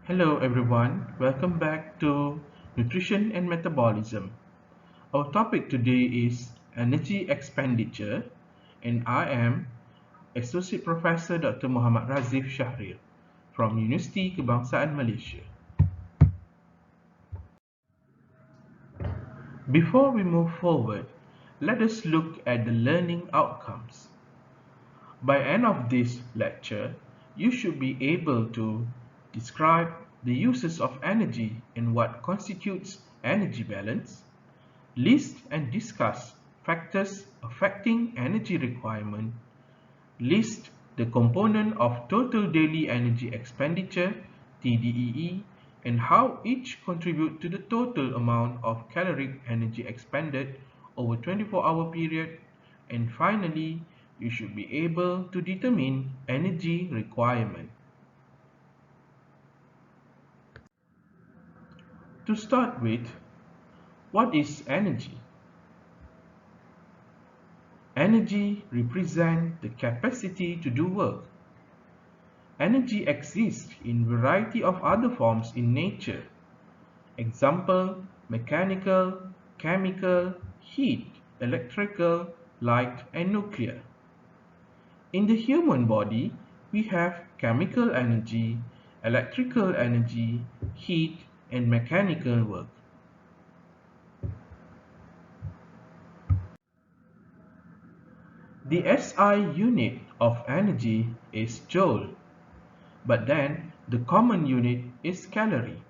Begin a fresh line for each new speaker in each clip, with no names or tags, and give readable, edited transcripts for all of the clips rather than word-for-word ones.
Hello everyone, welcome back to Nutrition and Metabolism. Our topic today is energy expenditure, and I am Associate Professor Dr. Muhammad Razif Shahril from Universiti Kebangsaan Malaysia. Before we move forward, let us look at the learning outcomes. By end of this lecture, you should be able to describe the uses of energy and what constitutes energy balance, list and discuss factors affecting energy requirement, list the component of total daily energy expenditure TDEE and how each contribute to the total amount of caloric energy expended over 24-hour period, and finally you should be able to determine energy requirement. To start with, what is energy? Energy represents the capacity to do work. Energy exists in variety of other forms in nature. Example, mechanical, chemical, heat, electrical, light, and nuclear. In the human body, we have chemical energy, electrical energy, heat, and mechanical work. The SI unit of energy is joule, but then the common unit is calorie.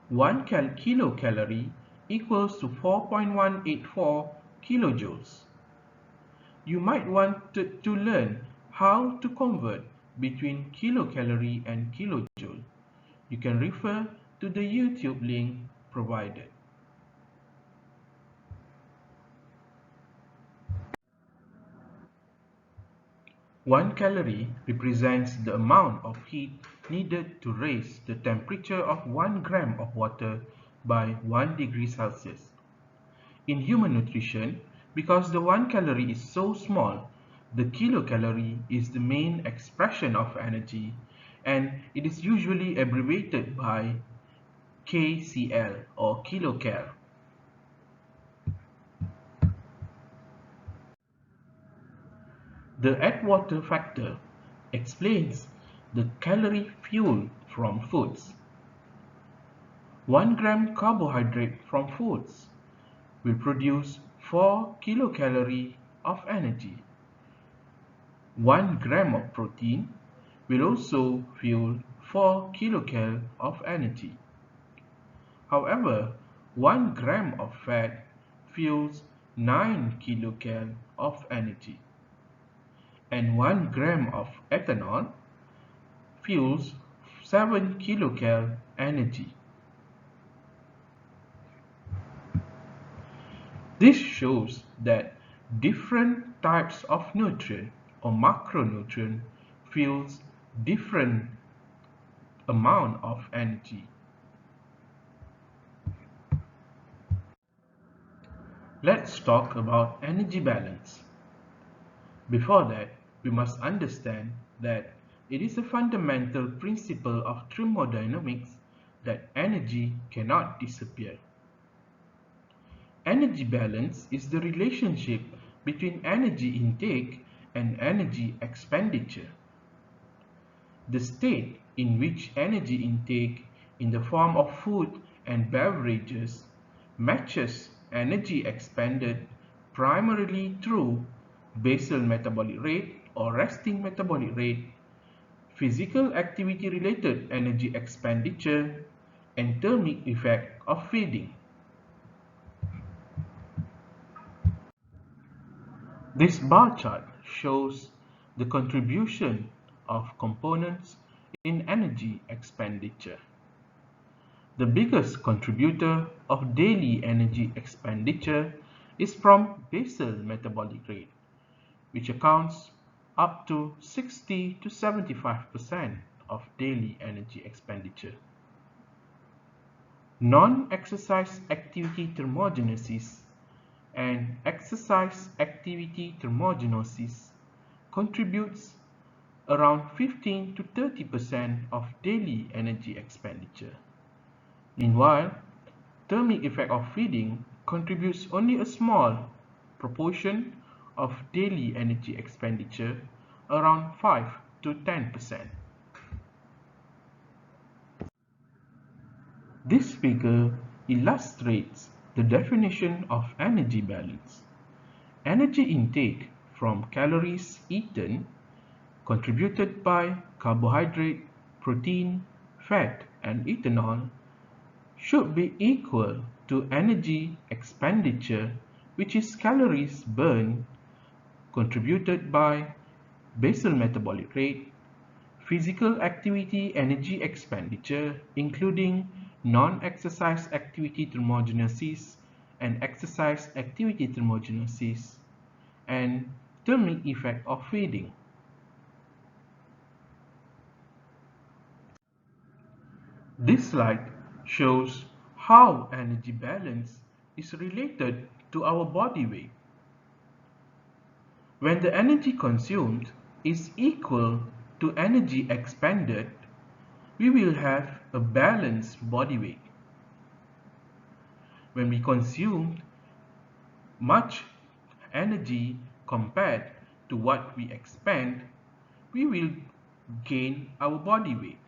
1 kilocalorie equals to 4.184 kilojoules. You might want to learn how to convert between kilocalorie and kilojoule. You can refer to the YouTube link provided. One calorie represents the amount of heat needed to raise the temperature of 1 gram of water by 1 degree Celsius. In human nutrition, because the 1 calorie is so small, the kilocalorie is the main expression of energy, and it is usually abbreviated by KCL or kilocal. The add water factor explains the calorie fuel from foods. 1 gram carbohydrate from foods will produce 4 kilocalorie of energy. 1 gram of protein will also fuel 4 kilocal of energy. However, 1 gram of fat fuels 9 kilocal of energy, and 1 gram of ethanol fuels 7 kilocal energy. This shows that different types of nutrient or macronutrient fuels different amount of energy. Let's talk about energy balance. Before that, we must understand that it is a fundamental principle of thermodynamics that energy cannot disappear. Energy balance is the relationship between energy intake and energy expenditure. The state in which energy intake in the form of food and beverages matches energy expended primarily through basal metabolic rate or resting metabolic rate, physical activity related energy expenditure, and thermic effect of feeding. This bar chart shows the contribution of components in energy expenditure. The biggest contributor of daily energy expenditure is from basal metabolic rate, which accounts up to 60 to 75% of daily energy expenditure. Non-exercise activity thermogenesis and exercise activity thermogenesis contributes around 15 to 30% of daily energy expenditure. Meanwhile, thermic effect of feeding contributes only a small proportion of daily energy expenditure, around 5 to 10%. This figure illustrates the definition of energy balance. Energy intake from calories eaten contributed by carbohydrate, protein, fat, and ethanol should be equal to energy expenditure, which is calories burned contributed by basal metabolic rate, physical activity energy expenditure, including non-exercise activity thermogenesis and exercise activity thermogenesis, and thermic effect of feeding. This slide shows how energy balance is related to our body weight. When the energy consumed is equal to energy expended, we will have a balanced body weight. When we consume much energy compared to what we expend, we will gain our body weight.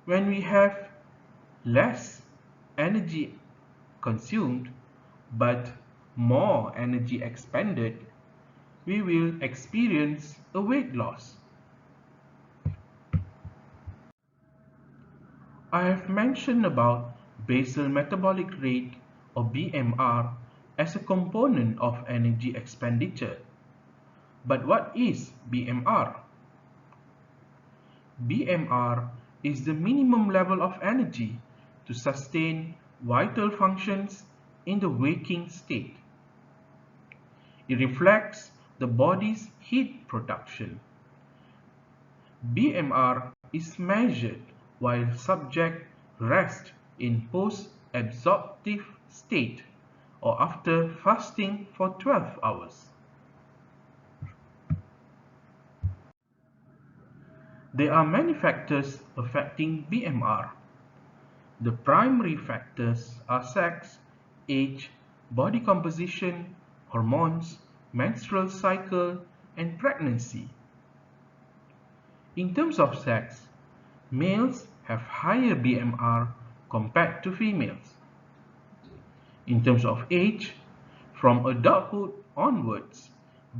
When we have less energy consumed but more energy expended, we will experience a weight loss. I have mentioned about basal metabolic rate or BMR as a component of energy expenditure. But what is BMR? BMR is the minimum level of energy to sustain vital functions in the waking state. It reflects the body's heat production. BMR is measured while subject rest in post-absorptive state or after fasting for 12 hours. There are many factors affecting BMR. The primary factors are sex, age, body composition, hormones, menstrual cycle, and pregnancy. In terms of sex, males have higher BMR compared to females. In terms of age, from adulthood onwards,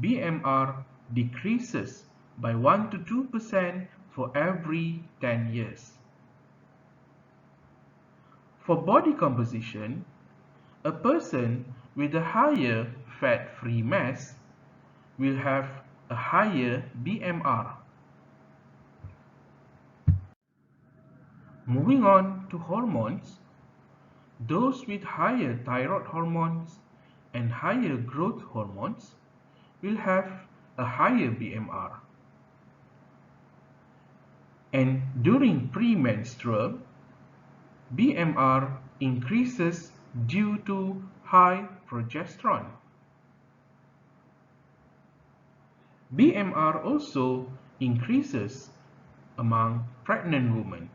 BMR decreases by 1 to 2% for every 10 years. For body composition, a person with a higher fat-free mass will have a higher BMR. Moving on to hormones, those with higher thyroid hormones and higher growth hormones will have a higher BMR. And during premenstrual, BMR increases due to high progesterone. BMR also increases among pregnant women.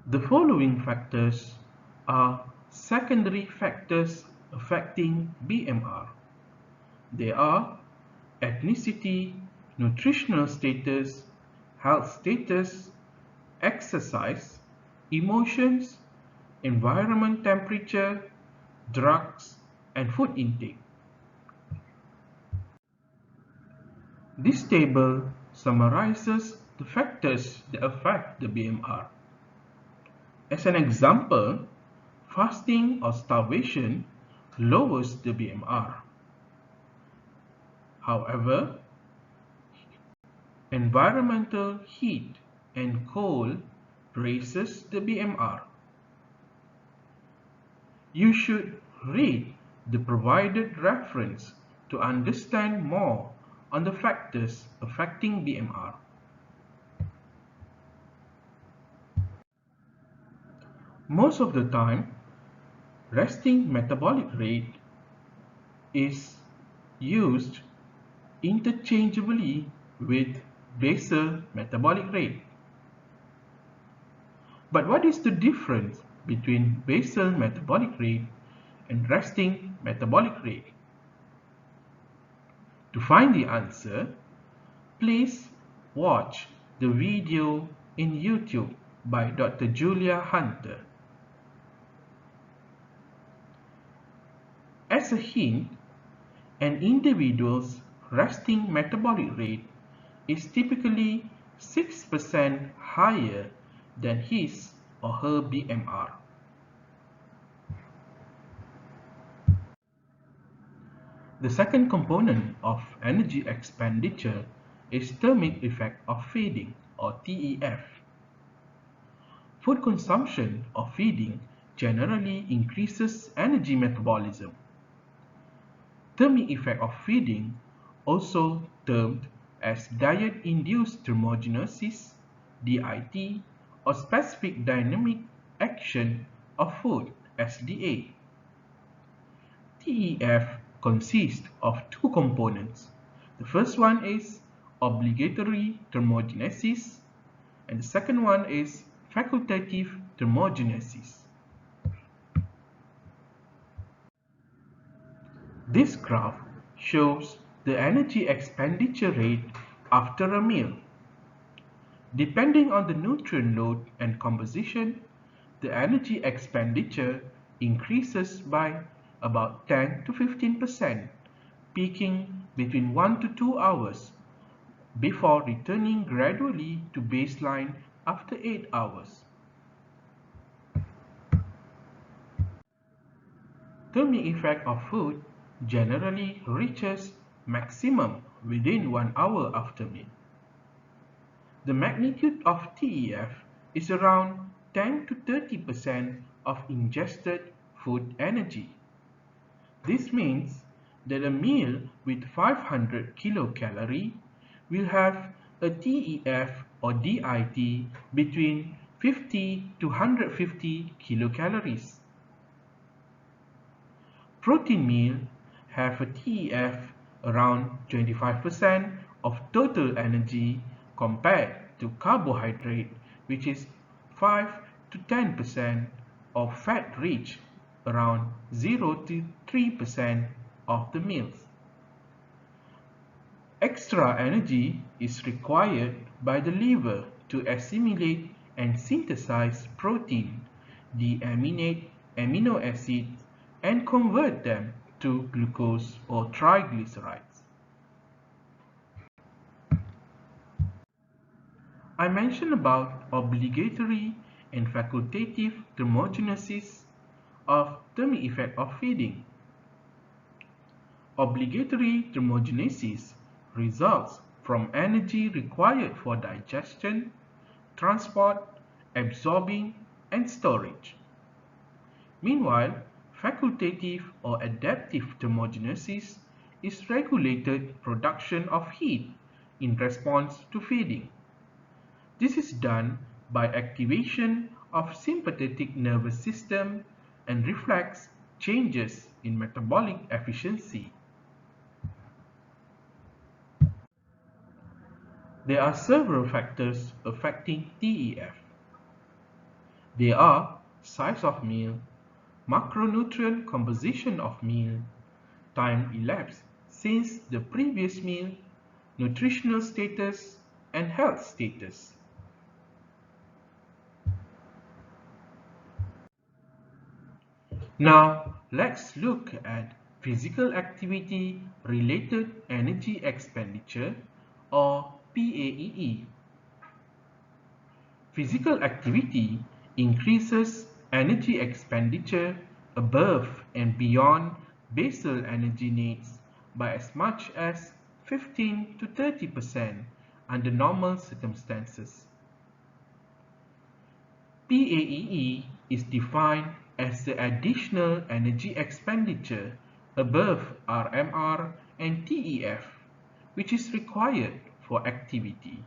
The following factors are secondary factors affecting BMR. They are ethnicity, nutritional status, health status, exercise, emotions, environment temperature, drugs, and food intake. This table summarizes the factors that affect the BMR. As an example, fasting or starvation lowers the BMR. However, environmental heat and cold raises the BMR. You should read the provided reference to understand more on the factors affecting BMR. Most of the time, resting metabolic rate is used interchangeably with basal metabolic rate. But what is the difference between basal metabolic rate and resting metabolic rate? To find the answer, please watch the video in YouTube by Dr. Julia Hunter. As a hint, an individual's resting metabolic rate is typically 6% higher than his or her BMR. The second component of energy expenditure is thermic effect of feeding, or TEF. Food consumption or feeding generally increases energy metabolism. Thermic effect of feeding, also termed as diet-induced thermogenesis, DIT, or specific dynamic action of food, SDA. TEF consists of two components. The first one is obligatory thermogenesis, and the second one is facultative thermogenesis. This graph shows the energy expenditure rate after a meal. Depending on the nutrient load and composition, the energy expenditure increases by about 10 to 15%, peaking between 1 to 2 hours before returning gradually to baseline after 8 hours. Thermic effect of food generally reaches maximum within 1 hour after meal. The magnitude of TEF is around 10 to 30% of ingested food energy. This means that a meal with 500 kilocalories will have a TEF or DIT between 50 to 150 kilocalories. Protein meals have a TEF around 25% of total energy compared to carbohydrate, which is 5 to 10%, or fat-rich, around 0 to 3% of the meals. Extra energy is required by the liver to assimilate and synthesize protein, deaminate amino acids, and convert them to glucose or triglycerides. I mentioned about obligatory and facultative thermogenesis of thermic effect of feeding. Obligatory thermogenesis results from energy required for digestion, transport, absorbing, and storage. Meanwhile, facultative or adaptive thermogenesis is regulated production of heat in response to feeding. This is done by activation of sympathetic nervous system and reflects changes in metabolic efficiency. There are several factors affecting TEF. They are size of meal, macronutrient composition of meal, time elapsed since the previous meal, nutritional status, and health status. Now, let's look at physical activity related energy expenditure, or PAEE. Physical activity increases energy expenditure above and beyond basal energy needs by as much as 15 to 30% under normal circumstances. PAEE is defined as the additional energy expenditure above RMR and TEF, which is required for activity.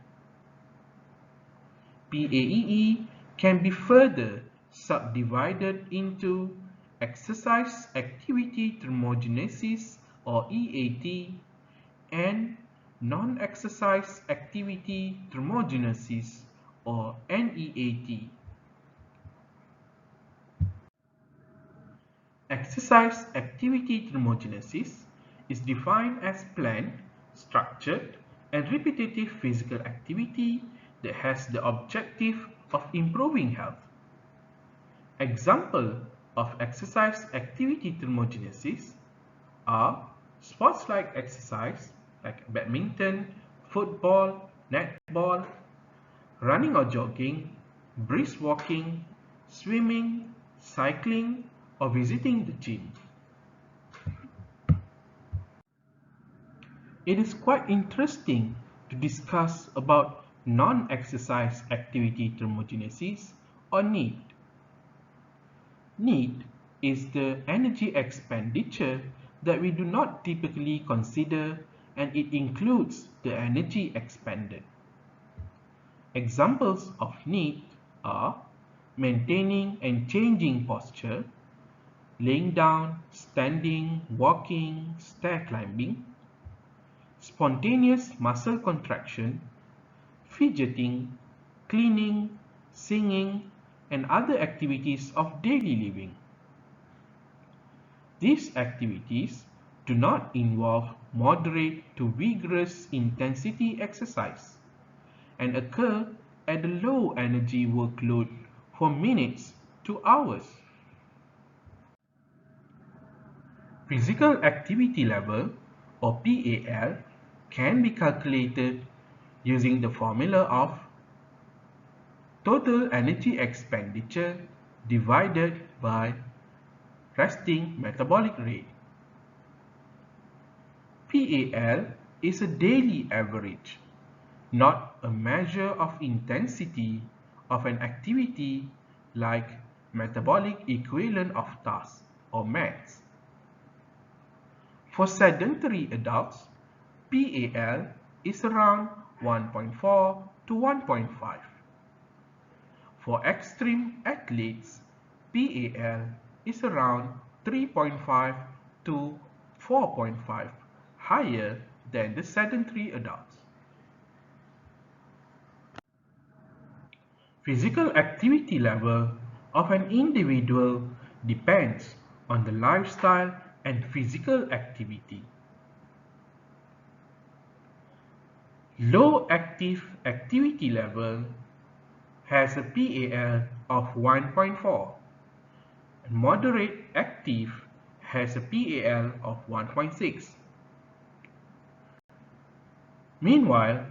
PAEE can be further subdivided into exercise activity thermogenesis or EAT, and non-exercise activity thermogenesis or NEAT. Exercise activity thermogenesis is defined as planned, structured, and repetitive physical activity that has the objective of improving health. Examples of exercise activity thermogenesis are sports-like exercise like badminton, football, netball, running or jogging, brisk walking, swimming, cycling, or visiting the gym. It is quite interesting to discuss about non-exercise activity thermogenesis or NEAT. NEAT is the energy expenditure that we do not typically consider, and it includes the energy expended. Examples of NEAT are maintaining and changing posture, laying down, standing, walking, stair climbing, spontaneous muscle contraction, fidgeting, cleaning, singing, and other activities of daily living. These activities do not involve moderate to vigorous intensity exercise and occur at a low energy workload for minutes to hours. Physical activity level or PAL can be calculated using the formula of total energy expenditure divided by resting metabolic rate. PAL is a daily average, not a measure of intensity of an activity like metabolic equivalent of task or METs. For sedentary adults, PAL is around 1.4 to 1.5. For extreme athletes, PAL is around 3.5 to 4.5, higher than the sedentary adults. Physical activity level of an individual depends on the lifestyle and physical activity. Low active activity level has a PAL of 1.4 and moderate active has a PAL of 1.6. Meanwhile,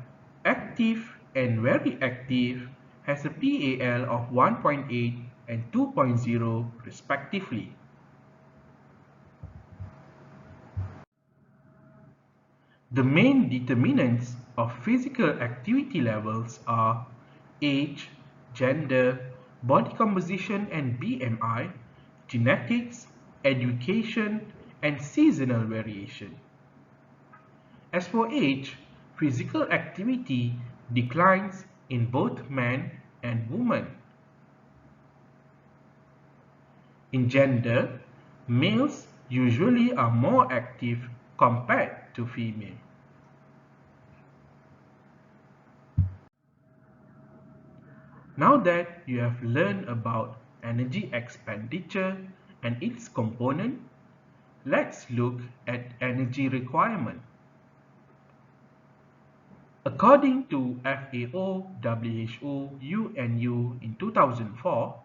active and very active has a PAL of 1.8 and 2.0 respectively. The main determinants of physical activity levels are age, gender, body composition and BMI, genetics, education, and seasonal variation. As for age, physical activity declines in both men and women. In gender, males usually are more active compared to female. Now that you have learned about energy expenditure and its component, let's look at energy requirement. According to FAO, WHO, UNU in 2004,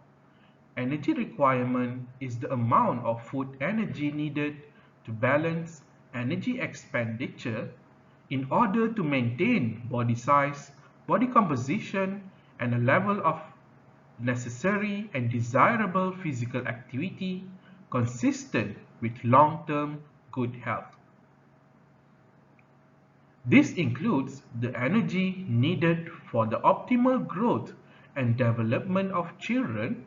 energy requirement is the amount of food energy needed to balance energy expenditure in order to maintain body size, body composition, and a level of necessary and desirable physical activity consistent with long-term good health. This includes the energy needed for the optimal growth and development of children,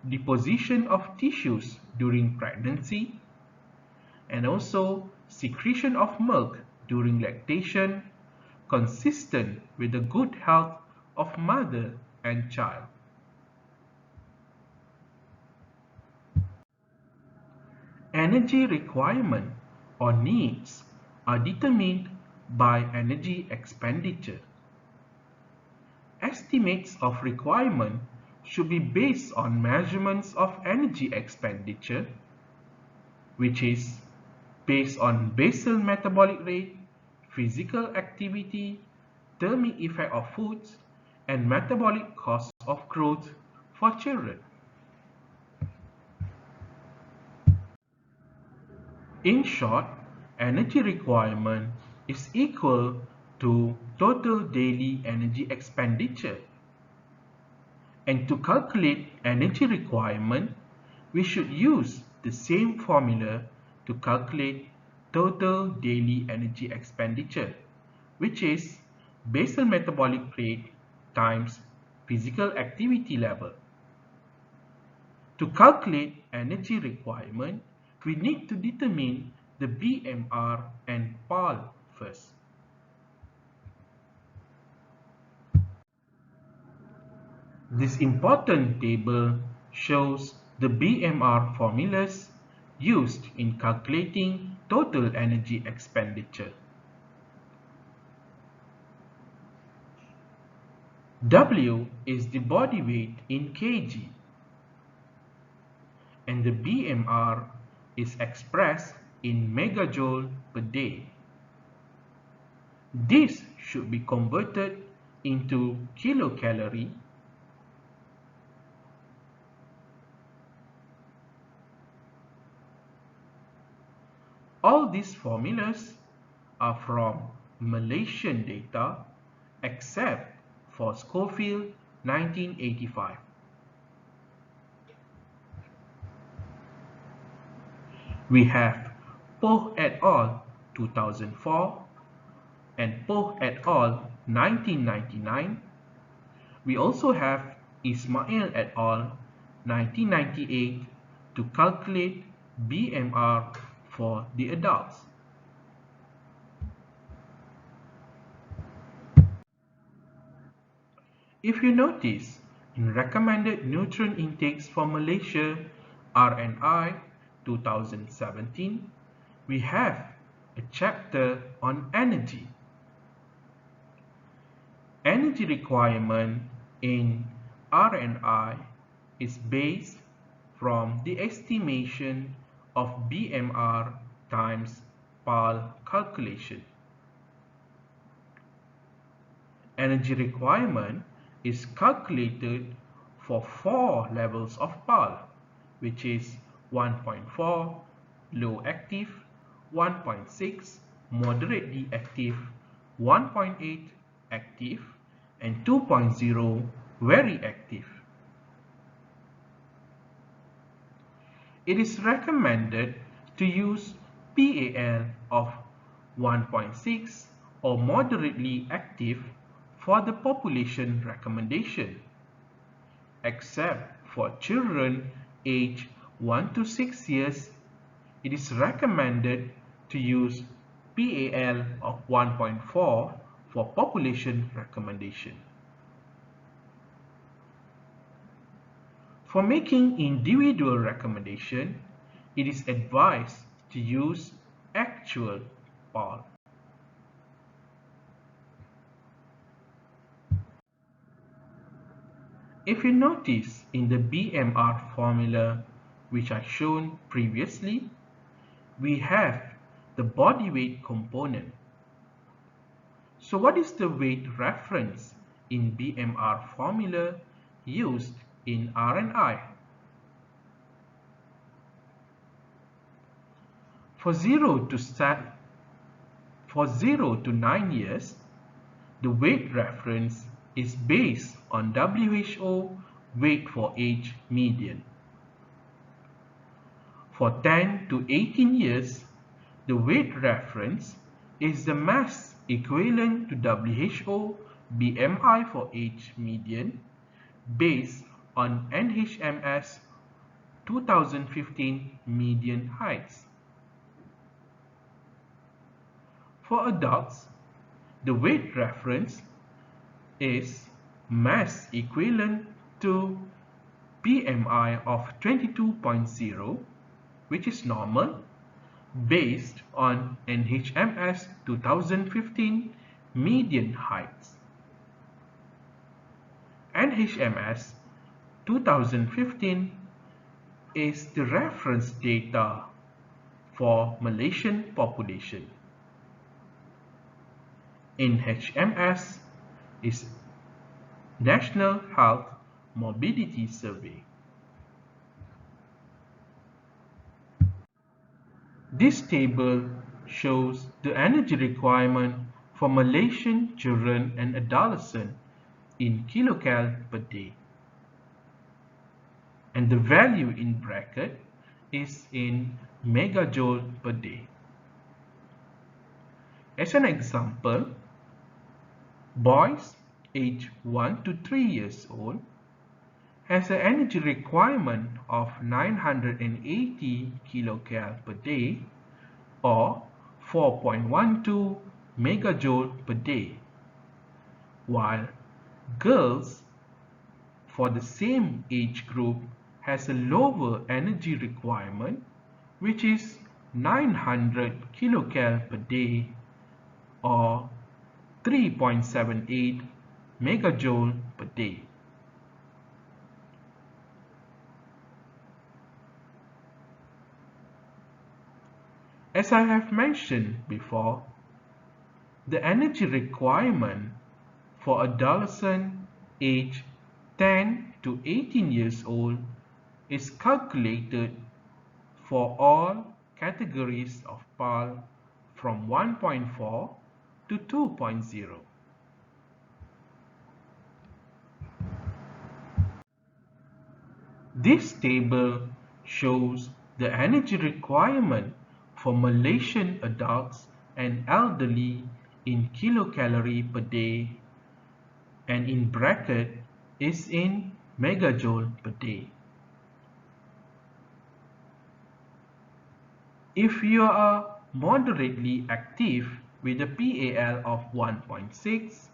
deposition of tissues during pregnancy, and also secretion of milk during lactation, consistent with the good health of mother and child. Energy requirement or needs are determined by energy expenditure. Estimates of requirement should be based on measurements of energy expenditure, which is based on basal metabolic rate, physical activity, thermic effect of foods, and metabolic cost of growth for children. In short, energy requirement is equal to total daily energy expenditure. And to calculate energy requirement, we should use the same formula to calculate total daily energy expenditure, which is basal metabolic rate times physical activity level. To calculate energy requirement, we need to determine the BMR and PAL first. This important table shows the BMR formulas used in calculating total energy expenditure. W is the body weight in kg, and the BMR is expressed in megajoule per day. This should be converted into kilocalorie. All these formulas are from Malaysian data except for Schofield 1985. We have Poh et al. 2004 and Poh et al. 1999. We also have Ismail et al. 1998 to calculate BMR for the adults. If you notice, in recommended nutrient intakes for Malaysia RNI 2017, we have a chapter on energy. Energy requirement in RNI is based from the estimation of BMR times PAL calculation. Energy requirement is calculated for 4 levels of PAL, which is 1.4 low active, 1.6 moderately active, 1.8 active, and 2.0 very active. It is recommended to use PAL of 1.6 or moderately active for the population recommendation, except for children aged 1 to 6 years. It is recommended to use PAL of 1.4 for population recommendation. For making individual recommendation, it is advised to use actual PAL. If you notice in the BMR formula which I shown previously, we have the body weight component. So what is the weight reference in BMR formula used in RNI? For 0 to 9 years, the weight reference is based on WHO weight for age median. For 10 to 18 years, the weight reference is the mass equivalent to WHO BMI for age median based on NHMS 2015 median heights. For adults, the weight reference is mass equivalent to BMI of 22.0, which is normal, based on NHMS 2015 median heights. NHMS 2015 is the reference data for Malaysian population. NHMS is National Health Morbidity Survey. This table shows the energy requirement for Malaysian children and adolescents in kilocal per day. And the value in bracket is in megajoule per day. As an example, boys aged 1 to 3 years old has an energy requirement of 980 kilocal per day or 4.12 megajoule per day, while girls for the same age group has a lower energy requirement, which is 900 kilocal per day or 3.78 megajoule per day. As I have mentioned before, the energy requirement for adolescent aged 10 to 18 years old is calculated for all categories of PAL from 1.4 to 2.0. This table shows the energy requirement for Malaysian adults and elderly in kilocalorie per day, and in bracket is in megajoule per day. If you are moderately active with a PAL of 1.6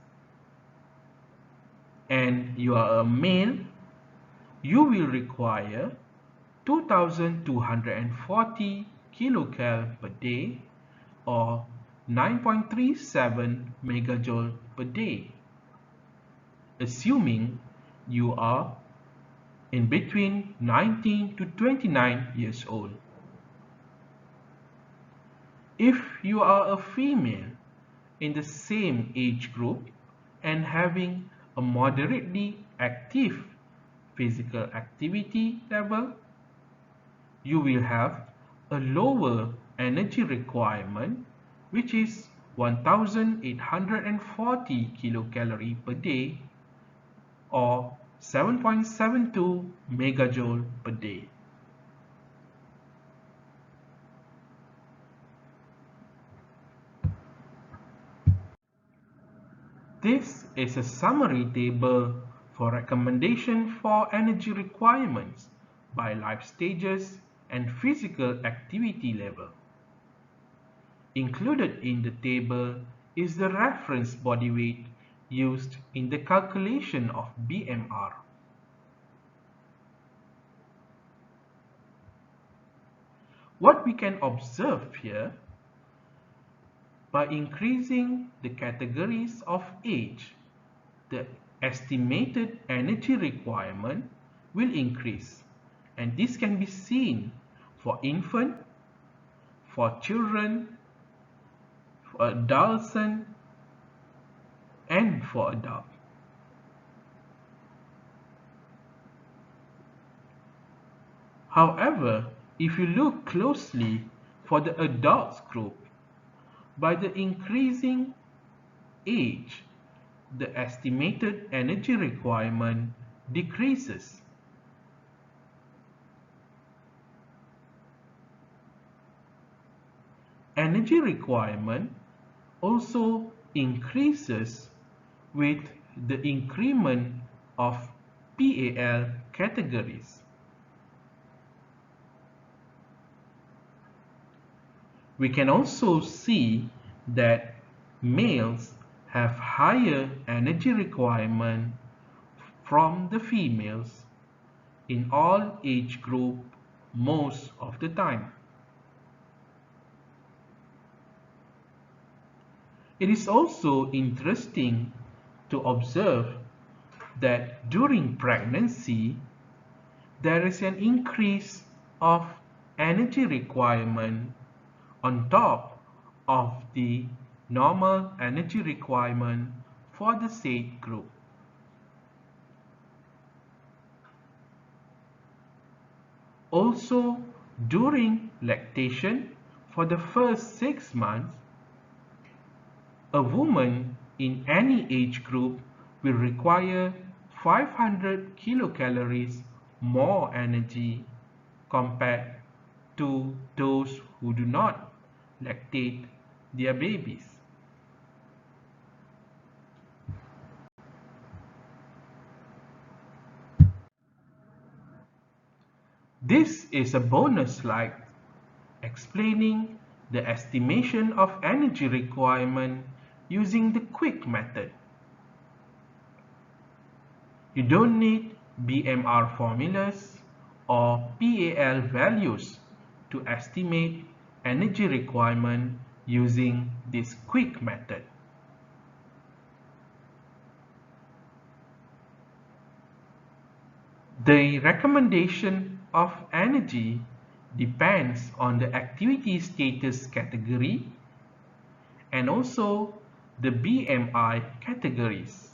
and you are a male, you will require 2240 kilocal per day or 9.37 megajoule per day, assuming you are in between 19 to 29 years old. If you are a female in the same age group and having a moderately active physical activity level, you will have a lower energy requirement, which is 1840 kilocalorie per day or 7.72 megajoule per day. This is a summary table for recommendation for energy requirements by life stages and physical activity level. Included in the table is the reference body weight used in the calculation of BMR. What we can observe here, by increasing the categories of age, the estimated energy requirement will increase, and this can be seen for infant, for children, for adolescent, and for adult. However, if you look closely for the adults group, by the increasing age, the estimated energy requirement decreases. Energy requirement also increases with the increment of PAL categories. We can also see that males have higher energy requirement from the females in all age group most of the time. It is also interesting to observe that during pregnancy, there is an increase of energy requirement on top of the normal energy requirement for the said group. Also, during lactation for the first 6 months, a woman in any age group will require 500 kilocalories more energy compared to those who do not lactate their babies. This is a bonus slide explaining the estimation of energy requirement using the quick method. You don't need BMR formulas or PAL values to estimate energy requirement using this quick method. The recommendation of energy depends on the activity status category and also the BMI categories.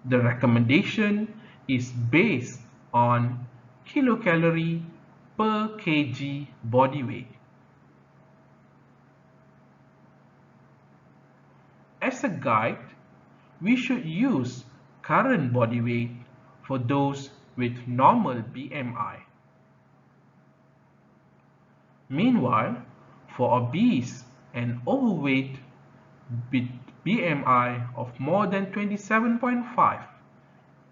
The recommendation is based on kilocalorie per kg body weight. As a guide, we should use current body weight for those with normal BMI. Meanwhile, for obese and overweight with BMI of more than 27.5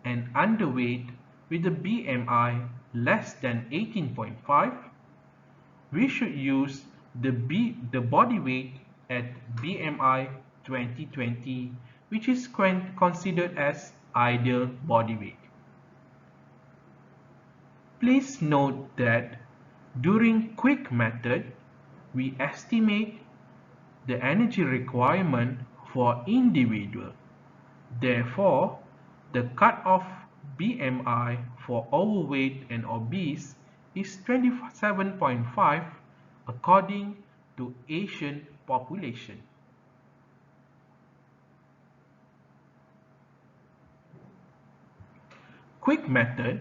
and underweight with a BMI less than 18.5, we should use the body weight at BMI 2020, which is considered as ideal body weight. Please note that during quick method, we estimate the energy requirement for individual. Therefore, the cutoff BMI for overweight and obese is 27.5 according to Asian population. Quick method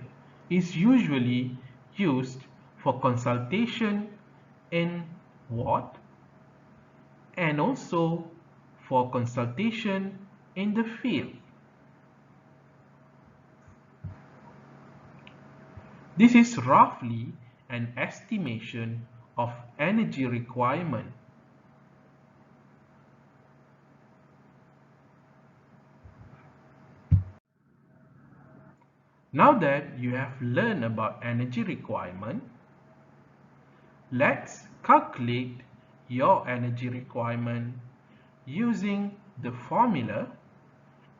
is usually used for consultation in ward and also for consultation in the field. This is roughly an estimation of energy requirement. Now that you have learned about energy requirement, let's calculate your energy requirement using the formula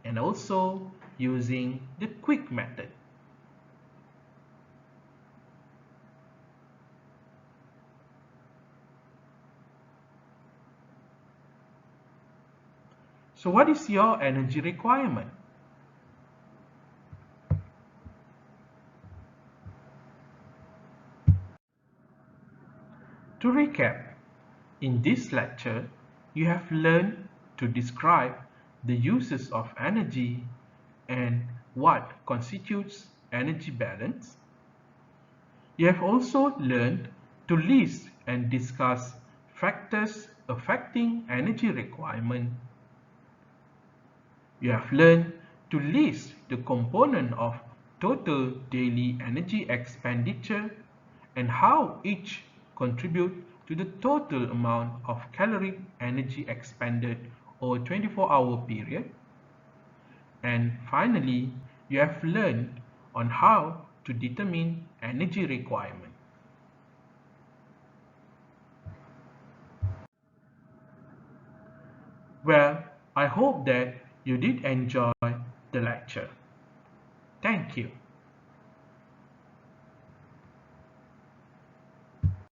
and also using the quick method. So what is your energy requirement? To recap, in this lecture, you have learned to describe the uses of energy and what constitutes energy balance. You have also learned to list and discuss factors affecting energy requirement. You have learned to list the component of total daily energy expenditure and how each contribute to the total amount of caloric energy expended over 24-hour period. And finally, you have learned on how to determine energy requirement. Well, I hope that you did enjoy the lecture. Thank you.